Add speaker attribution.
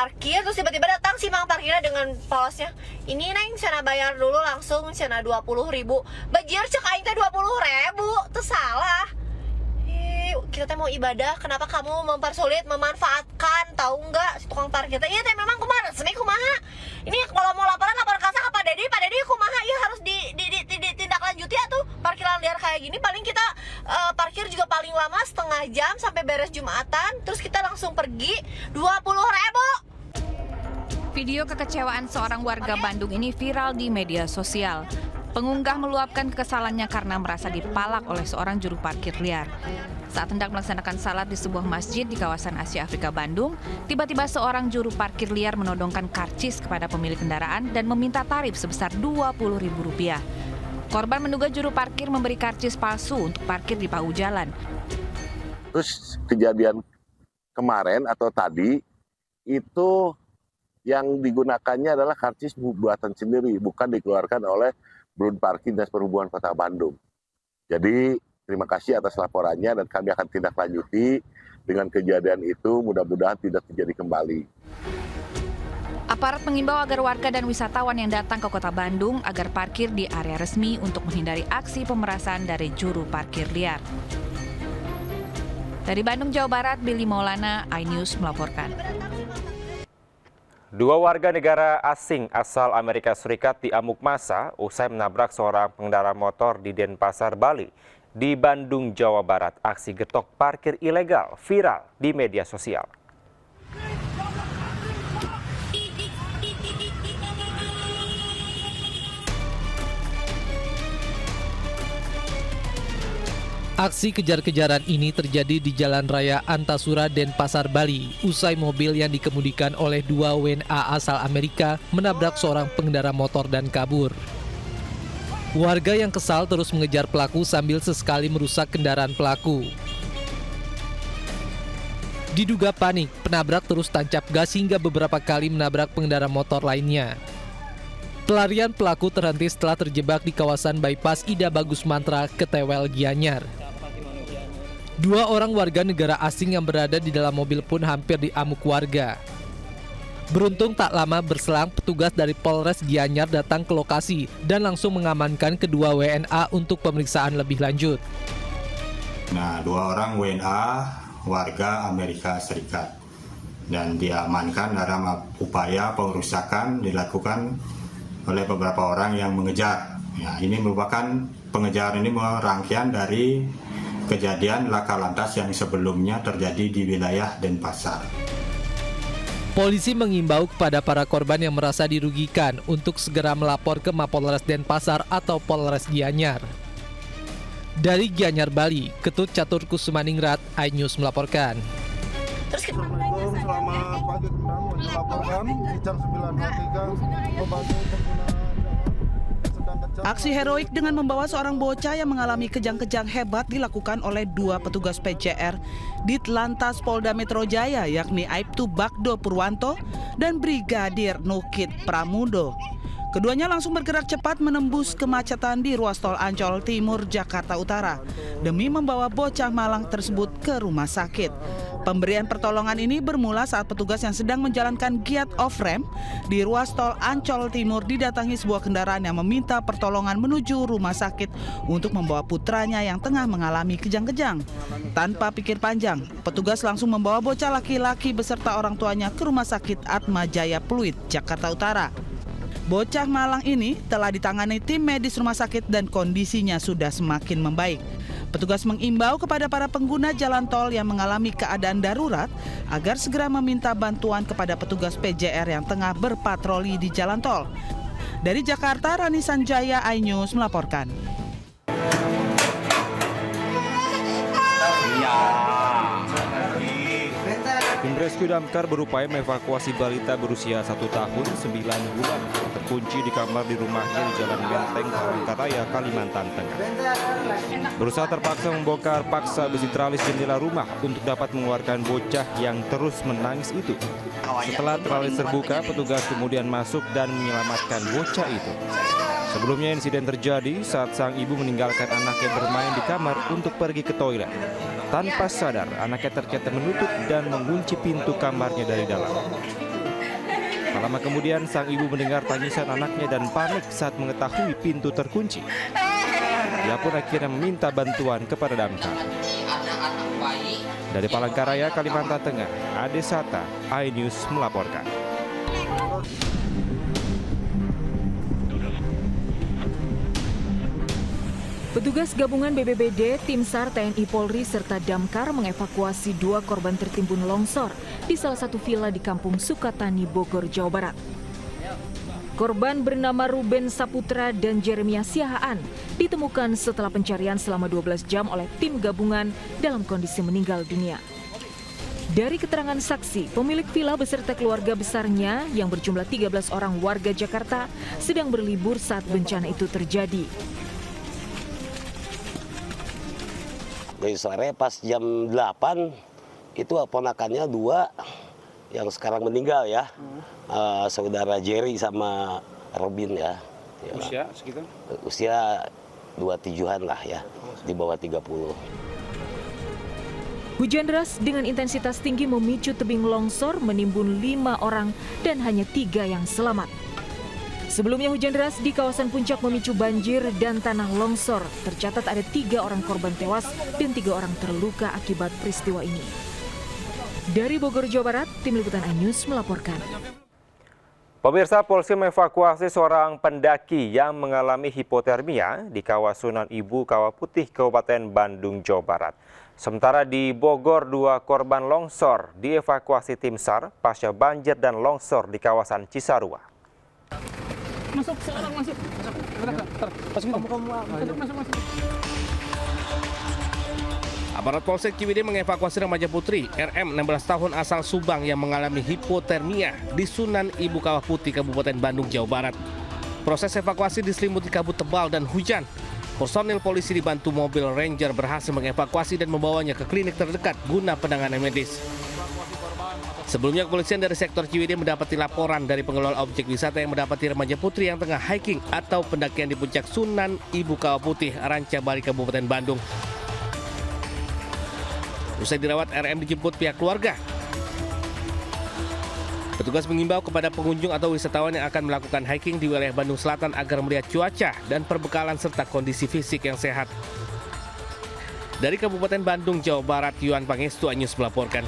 Speaker 1: parkir, terus tiba-tiba datang si mang parkirnya dengan polosnya, ini neng cenah bayar dulu langsung cenah 20.000. Bajir cek aing teh 20.000 teu salah. Kita teh mau ibadah, kenapa kamu mempersulit, memanfaatkan, tahu nggak si tukang parkir teh? Iya teh memang kumaha resmi kumaha. Ini kalau mau lapor kasa ke Pak Dedi kumaha ya harus ditindaklanjuti ya tuh. Parkiran liar kayak gini paling kita parkir juga paling lama setengah jam sampai beres Jumatan, terus kita langsung pergi 20.000.
Speaker 2: Video kekecewaan seorang warga Bandung ini viral di media sosial. Pengunggah meluapkan kekesalannya karena merasa dipalak oleh seorang juru parkir liar. Saat hendak melaksanakan salat di sebuah masjid di kawasan Asia Afrika Bandung, tiba-tiba seorang juru parkir liar menodongkan karcis kepada pemilik kendaraan dan meminta tarif sebesar Rp20.000. Korban menduga juru parkir memberi karcis palsu untuk parkir di bahu jalan.
Speaker 3: Terus kejadian kemarin atau tadi itu yang digunakannya adalah karcis buatan sendiri, bukan dikeluarkan oleh Brun Parkir Dinas Perhubungan Kota Bandung. Jadi terima kasih atas laporannya dan kami akan tindak lanjuti dengan kejadian itu, mudah-mudahan tidak terjadi kembali.
Speaker 2: Aparat mengimbau agar warga dan wisatawan yang datang ke Kota Bandung agar parkir di area resmi untuk menghindari aksi pemerasan dari juru parkir liar. Dari Bandung, Jawa Barat, Billy Maulana, iNews melaporkan.
Speaker 4: Dua warga negara asing asal Amerika Serikat diamuk massa usai menabrak seorang pengendara motor di Denpasar, Bali. Di Bandung, Jawa Barat, aksi getok parkir ilegal viral di media sosial.
Speaker 5: Aksi kejar-kejaran ini terjadi di Jalan Raya Antasura, Denpasar, Bali, usai mobil yang dikemudikan oleh dua WNA asal Amerika menabrak seorang pengendara motor dan kabur. Warga yang kesal terus mengejar pelaku sambil sesekali merusak kendaraan pelaku. Diduga panik, penabrak terus tancap gas hingga beberapa kali menabrak pengendara motor lainnya. Pelarian pelaku terhenti setelah terjebak di kawasan bypass Ida Bagus Mantra, Ketewel, Gianyar. Dua orang warga negara asing yang berada di dalam mobil pun hampir diamuk warga. Beruntung tak lama berselang, petugas dari Polres Gianyar datang ke lokasi dan langsung mengamankan kedua WNA untuk pemeriksaan lebih lanjut.
Speaker 6: Nah, dua orang WNA warga Amerika Serikat dan diamankan dalam upaya pengerusakan dilakukan oleh beberapa orang yang mengejar. Ya, ini merupakan pengejaran ini rangkaian dari kejadian laka lantas yang sebelumnya terjadi di wilayah Denpasar.
Speaker 5: Polisi mengimbau kepada para korban yang merasa dirugikan untuk segera melapor ke Mapolres Denpasar atau Polres Gianyar. Dari Gianyar, Bali, Ketut Catur Kusumaningrat, iNews melaporkan.
Speaker 7: Assalamualaikum, selamat pagi teman-teman. Melaporkan di jam 9.03 membantu pengguna.
Speaker 8: Aksi heroik dengan membawa seorang bocah yang mengalami kejang-kejang hebat dilakukan oleh dua petugas PCR di Telantas Polda Metro Jaya, yakni Aibtu Bagdo Purwanto dan Brigadir Nukit Pramudo. Keduanya langsung bergerak cepat menembus kemacetan di ruas tol Ancol Timur, Jakarta Utara demi membawa bocah malang tersebut ke rumah sakit. Pemberian pertolongan ini bermula saat petugas yang sedang menjalankan giat off-ramp di ruas tol Ancol Timur didatangi sebuah kendaraan yang meminta pertolongan menuju rumah sakit untuk membawa putranya yang tengah mengalami kejang-kejang. Tanpa pikir panjang, petugas langsung membawa bocah laki-laki beserta orang tuanya ke Rumah Sakit Atma Jaya Pluit, Jakarta Utara. Bocah malang ini telah ditangani tim medis rumah sakit dan kondisinya sudah semakin membaik. Petugas mengimbau kepada para pengguna jalan tol yang mengalami keadaan darurat agar segera meminta bantuan kepada petugas PJR yang tengah berpatroli di jalan tol. Dari Jakarta, Rani Sanjaya, iNews melaporkan.
Speaker 4: Tim Rescue Damkar berupaya mengevakuasi balita berusia 1 tahun 9 bulan terkunci di kamar di rumahnya di Jalan Menteng, Palangkaraya, Kalimantan Tengah. Berusaha terpaksa membongkar paksa besi tralis jendela rumah untuk dapat mengeluarkan bocah yang terus menangis itu. Setelah tralis terbuka, petugas kemudian masuk dan menyelamatkan bocah itu. Sebelumnya insiden terjadi saat sang ibu meninggalkan anaknya bermain di kamar untuk pergi ke toilet. Tanpa sadar, anaknya ternyata menutup dan mengunci pintu kamarnya dari dalam. Tak lama kemudian, sang ibu mendengar tangisan anaknya dan panik saat mengetahui pintu terkunci. Ia pun akhirnya meminta bantuan kepada damkar. Dari Palangkaraya, Kalimantan Tengah, Ade Sata, iNews melaporkan.
Speaker 2: Petugas gabungan BPBD, Tim SAR, TNI Polri, serta Damkar mengevakuasi 2 korban tertimbun longsor di salah satu villa di Kampung Sukatani, Bogor, Jawa Barat. Korban bernama Ruben Saputra dan Jeremia Siahaan ditemukan setelah pencarian selama 12 jam oleh tim gabungan dalam kondisi meninggal dunia. Dari keterangan saksi, pemilik villa beserta keluarga besarnya yang berjumlah 13 orang warga Jakarta sedang berlibur saat bencana itu terjadi.
Speaker 9: Dari sore pas jam 8 itu ponakannya 2 yang sekarang meninggal ya. Saudara Jerry sama Robin ya.
Speaker 4: Usia sekitar?
Speaker 9: Usia 27-an lah ya, di bawah 30.
Speaker 2: Hujan deras dengan intensitas tinggi memicu tebing longsor menimbun 5 orang dan hanya 3 yang selamat. Sebelumnya hujan deras di kawasan puncak memicu banjir dan tanah longsor. Tercatat ada 3 orang korban tewas dan 3 orang terluka akibat peristiwa ini. Dari Bogor, Jawa Barat, Tim Liputan iNews melaporkan.
Speaker 4: Pemirsa, polisi mengevakuasi seorang pendaki yang mengalami hipotermia di kawasan Ibu Kawah Putih, Kabupaten Bandung, Jawa Barat. Sementara di Bogor, 2 korban longsor dievakuasi tim SAR pasca banjir dan longsor di kawasan Cisarua.
Speaker 10: Masuk, seorang masuk. Aparat Polsek Ciwidey mengevakuasi remaja putri RM 16 tahun asal Subang yang mengalami hipotermia di Sunan Ibu Kawah Putih, Kabupaten Bandung, Jawa Barat. Proses evakuasi diselimuti kabut tebal dan hujan. Personil polisi dibantu mobil Ranger berhasil mengevakuasi dan membawanya ke klinik terdekat guna penanganan medis. Sebelumnya, kepolisian dari sektor Ciwidey mendapati laporan dari pengelola objek wisata yang mendapati remaja putri yang tengah hiking atau pendakian di puncak Sunan Ibu Kawah Putih, Rancabali, Kabupaten Bandung. Usai dirawat, RM dijemput pihak keluarga. Petugas mengimbau kepada pengunjung atau wisatawan yang akan melakukan hiking di wilayah Bandung Selatan agar melihat cuaca dan perbekalan serta kondisi fisik yang sehat. Dari Kabupaten Bandung, Jawa Barat, Yuan Pangestu, iNews melaporkan.